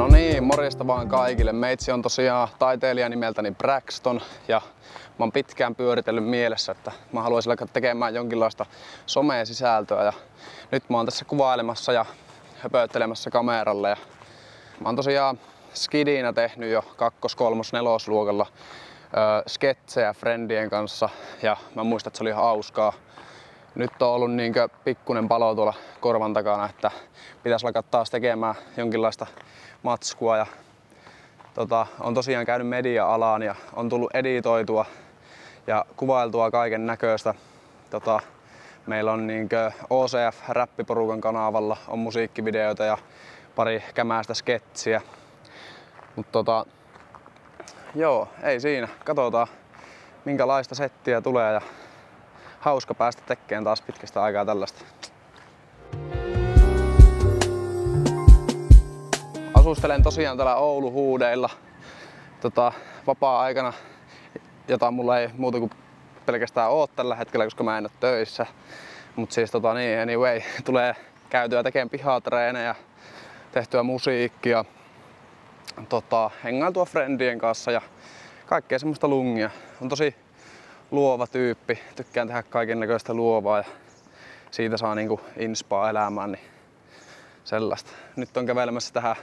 No niin, morjesta vaan kaikille. Meitsi on tosiaan taiteilija nimeltäni Braxton ja mä oon pitkään pyöritellyt mielessä, että mä haluaisin alkaa tekemään jonkinlaista somesisältöä ja nyt mä oon tässä kuvailemassa ja höpöttelemässä kameralle ja mä oon tosiaan skidinä tehnyt jo 2-, 3-, 4. luokalla sketsejä friendien kanssa ja mä muistan, että se oli ihan hauskaa. Nyt on ollut niinkö pikkunen palo tuolla korvan takana, että pitäisi alkaa taas tekemään jonkinlaista matskua ja on tosiaan käynyt media-alaan ja on tullut editoitua ja kuvailtua kaiken näköistä. Meillä on niinkö OCF-räppiporukan kanavalla on musiikkivideoita ja pari kämäästä sketsiä. Mutta joo, ei siinä. Katsotaan minkälaista settiä tulee ja hauska päästä tekemään taas pitkästä aikaa tällaista. Asustelen tosiaan täällä Oulu-huudeilla vapaa-aikana, jota mulla ei muuta kuin pelkästään oo tällä hetkellä, koska mä en oo töissä. Mut siis anyway, tulee käytyä tekemään pihatreenejä, tehtyä musiikkia, hengailtua friendien kanssa ja kaikkea semmoista lungia. On tosi luova tyyppi, tykkään tehdä kaiken näköistä luovaa ja siitä saa niinku inspaa elämään, niin sellaista. Nyt on kävelemässä tähän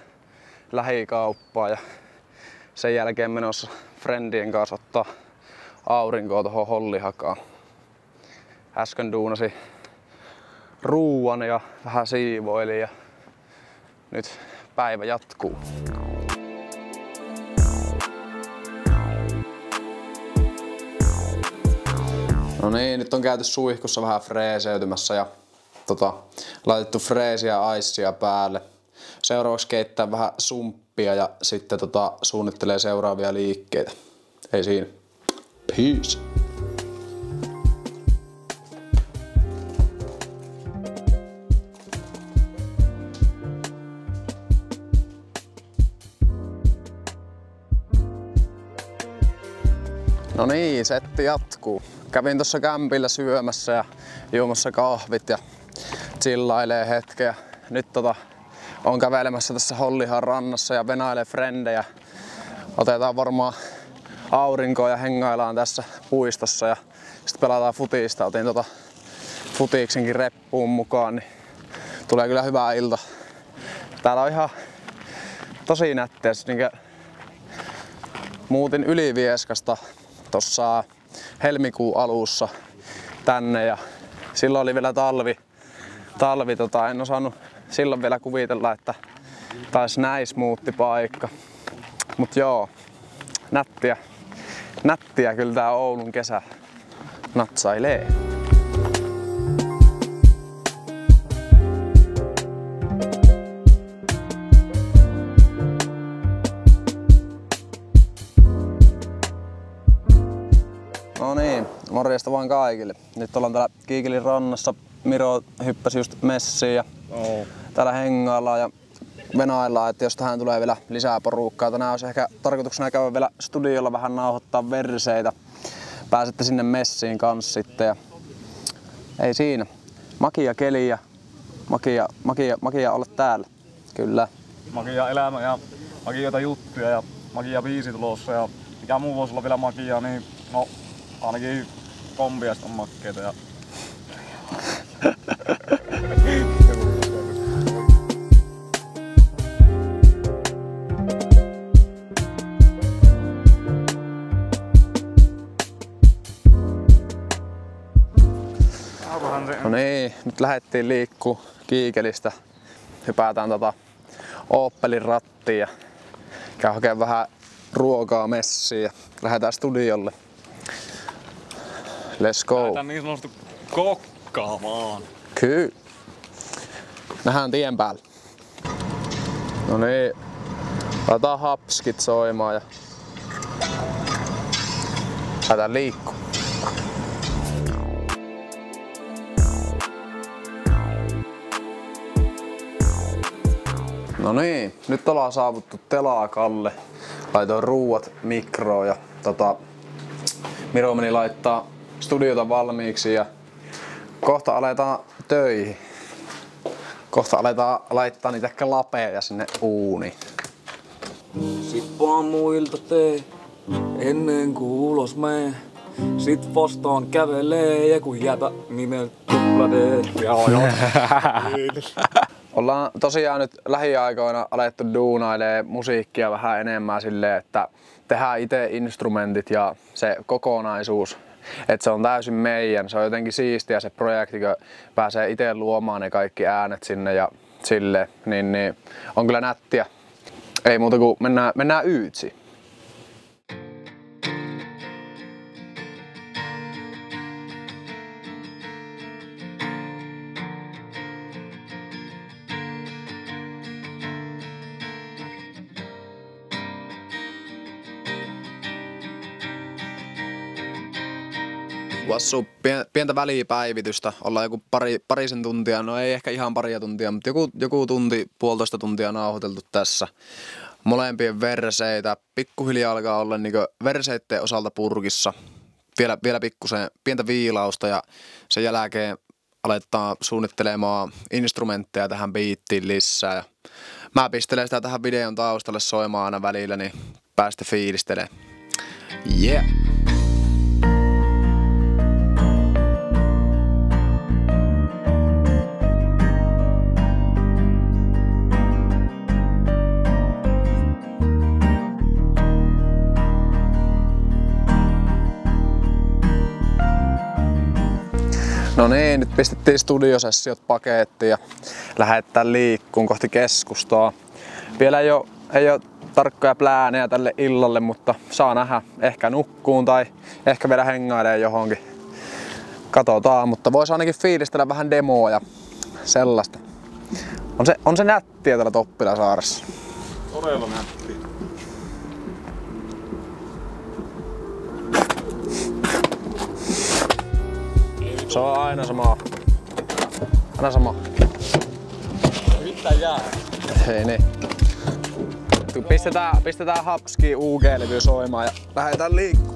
lähikauppaan ja sen jälkeen menossa friendien kanssa ottaa aurinkoa tuohon Hollihakaan. Äsken duunasi ruuan ja vähän siivoilin ja nyt päivä jatkuu. No niin, nyt on käyty suihkussa vähän freeseytymässä ja laitettu freesiä ja aissia päälle. Seuraavaksi keittää vähän sumppia ja sitten suunnittelee seuraavia liikkeitä. Ei siinä. Peace! No niin, setti jatkuu. Kävin tuossa kämpillä syömässä ja juomassa kahvit ja chillailee hetkeä. Nyt on kävelemässä tässä Hollihan rannassa ja venailee frendejä. Otetaan varmaan aurinkoa ja hengaillaan tässä puistossa ja sitten pelataan futista. Otin futiksenkin reppuun mukaan, niin tulee kyllä hyvä ilta. Täällä on ihan tosi nättiä. Muutin Ylivieskasta tossa helmikuun alussa tänne ja silloin oli vielä talvi. En osannut silloin vielä kuvitella, että taisi näin smoothi paikka. Mut joo, nättiä kyllä tää Oulun kesä natsailee. No niin, morjesta vaan kaikille. Nyt ollaan täällä Kiikelin rannassa. Miro hyppäsi just messiin ja täällä hengaillaan ja venaillaan, että jos tähän tulee vielä lisää porukkaa. Tänään olisi ehkä tarkoituksena käydä vielä studiolla vähän nauhoittaa verseitä. Pääsette sinne messiin kanssa sitten ja ei siinä. Makia keli ja makia olla täällä. Kyllä. Makia elämä ja makioita juttuja ja makia biisi tulossa ja mikä muu voisi olla vielä makia, niin no ainakin kombiasta on makkeita ja no niin, nyt lähdettiin liikkuu Kiikelistä. Hypätään Opelin rattiin ja käy hakemaan vähän ruokaa messiin ja lähdetään studiolle. Let's go! lähdetään niin sanotusti kokkaamaan. Kyllä. Nähdään tien päällä. No niin, laitetaan hapskit soimaan ja lähdetään liikkuu. No niin, nyt ollaan saavuttu telakalle. Laitoin ruuat mikroon ja Miro meni laittaa studiota valmiiksi ja kohta aletaan töihin. Kohta aletaan laittaa niitä lapeja sinne uuniin. vaan muilta tee, ennen kuin ulos mee. Sit vastaan kävelee ja kun jäpä nimeltä Tupla D. Ollaan tosiaan nyt lähiaikoina alettu duunailee musiikkia vähän enemmän silleen, että tehdään itse instrumentit ja se kokonaisuus. Että se on täysin meidän. Se on jotenkin siistiä se projekti, kun pääsee itse luomaan ne kaikki äänet sinne ja silleen. Niin on kyllä nättiä. Ei muuta kuin mennään yytsi. Vassu, pientä välipäivitystä. Ollaan joku parisen tuntia, no ei ehkä ihan paria tuntia, mutta joku tunti, puolitoista tuntia nauhoiteltu tässä. Molempien verseitä. Pikkuhiljaa alkaa olla niin verseitten osalta purkissa. Vielä pikkusen pientä viilausta ja sen jälkeen aletaan suunnittelemaan instrumentteja tähän biittiin lisää. Ja mä pistelen sitä tähän videon taustalle soimaan aina välillä, niin päästä fiilistelemään. Yeah! No niin, nyt pistettiin studiosessiot pakettiin ja lähdetään liikkuun kohti keskustaa. Vielä ei ole tarkkoja pläänejä tälle illalle, mutta saa nähdä. Ehkä nukkuun tai ehkä vielä hengailee johonkin. Katsotaan, mutta voisi ainakin fiilistellä vähän demoa ja sellaista. On se nättiä täällä Toppilasaaressa. Todella nättiä. Se on aina sama. Aina sama. Mitä jää? Hei niin. Pistetään Hapski UG-levy soimaan ja lähdetään liikkumaan.